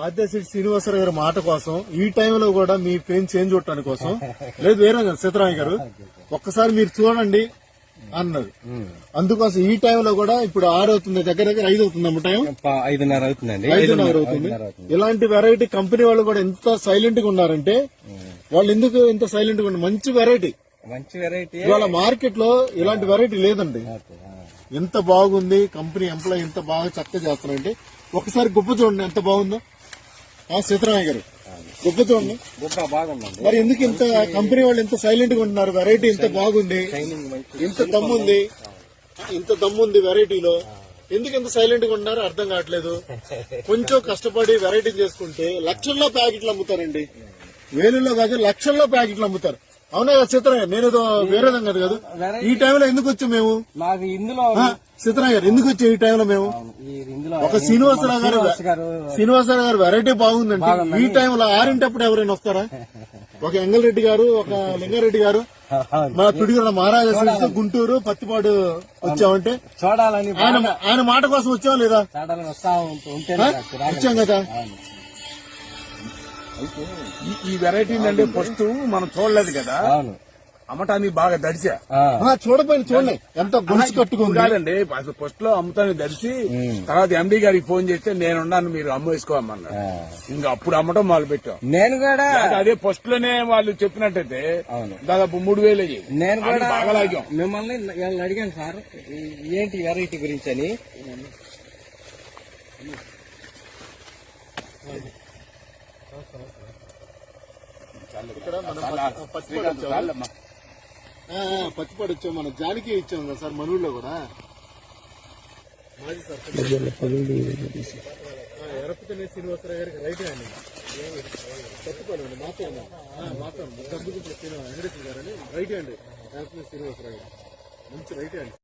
ఆద్యశ్రీ శ్రీనివాసరావు గారి మాట కోసం ఈ టైంలో కూడా మీ పెయిన్ చేంజ్ కొట్టడానికి కోసం లేదు వేరే సీతారామయ్య గారు ఒక్కసారి మీరు చూడండి అన్నారు. అందుకోసం ఈ టైంలో కూడా ఇప్పుడు 6 అవుతుంది, దగ్గర దగ్గర 5 అవుతుంది టైం, 5:30 అవుతుందండి. 5:30 అవుతుంది. ఇలాంటి వెరైటీ కంపెనీ వాళ్ళు కూడా ఎంత సైలెంట్ గా ఉన్నారంటే వాళ్ళు ఎందుకు ఇంత సైలెంట్ గా ఉన్నారు? మంచి వెరైటీ ఇవాళ మార్కెట్ లో ఇలాంటి వెరైటీ లేదండి. ఎంత బాగుంది కంపెనీ, ఎంప్లాయీ ఎంత బాగా చక్కగా చేస్తున్నారంటే ఒకసారి గొప్ప చూడండి ఎంత బాగుందో. సీతారామయ్య గారు గొప్ప చూడండి, బాగుందండి. మరి ఎందుకు ఇంత కంపెనీ వాళ్ళు ఎంత సైలెంట్ గా ఉంటున్నారు? వెరైటీ ఇంత బాగుంది, ఇంత దమ్ముంది వెరైటీలో, ఎందుకు ఇంత సైలెంట్ గా ఉంటున్నారు అర్థం కావట్లేదు. కొంచెం కష్టపడి వెరైటీ చేసుకుంటే లక్షల్లో ప్యాకెట్లు అమ్ముతారండి, వేలుల్లో కాదు లక్షల్లో ప్యాకెట్లు అమ్ముతారు. అవునా కదా సీతారామయ్య? నేనేదో వేరే విధంగా కాదు. ఈ టైంలో ఎందుకు వచ్చాం మేము? సీతారామయ్య గారు ఎందుకు వచ్చాం ఈ టైంలో మేము? ఒక శ్రీనివాసరావు గారు వెరైటీ బాగుందండి. ఈ టైంలో 6 ఎవరైనా వస్తారా? ఒక ఎంగల్రెడ్డి గారు, ఒక లింగారెడ్డి గారు, మన పిడిగుల మహారాజా గుంటూరు పత్తిపాడు వచ్చామంటే చూడాలని ఆయన మాట కోసం వచ్చాం లేదా? వచ్చాం కదా. ఈ వెరైటీ అంటే ఫస్ట్ మనం చూడలేదు కదా, అమ్మటానికి బాగా దడిచా. చూడపోయిన చూడండి ఎంత గొలుసు కట్టుకుంది కాదండి. అసలు ఫస్ట్ లో అమ్ముతానికి దడిచి తర్వాత ఎండీ గారికి ఫోన్ చేస్తే నేనున్నాను మీరు అమ్మేసుకోమన్నారు. ఇంకా అప్పుడు అమ్మటం మొదలు పెట్టాం. నేను కూడా అదే ఫస్ట్ లోనే వాళ్ళు చెప్పినట్టయితే దాదాపు 3,000 అయ్యి నేను కూడా బాగా లాగాం. మిమ్మల్ని అడిగాను సార్ ఏంటి వెరైటీ గురించి అని. ఇక్కడ మనం పచ్చిపాడు వచ్చాం, మన జానికి ఇచ్చాం కదా సార్ మనూరులో కూడా. మాజీ ఎరపతిని శ్రీనివాసరావు గారికి రైట్ అండి, పచ్చిపాడు మాత్రం వెంకటేశ్వర గారని రైట్ అండి. ఎరపతిని శ్రీనివాసరావు గారు మంచి రైట్ అండి.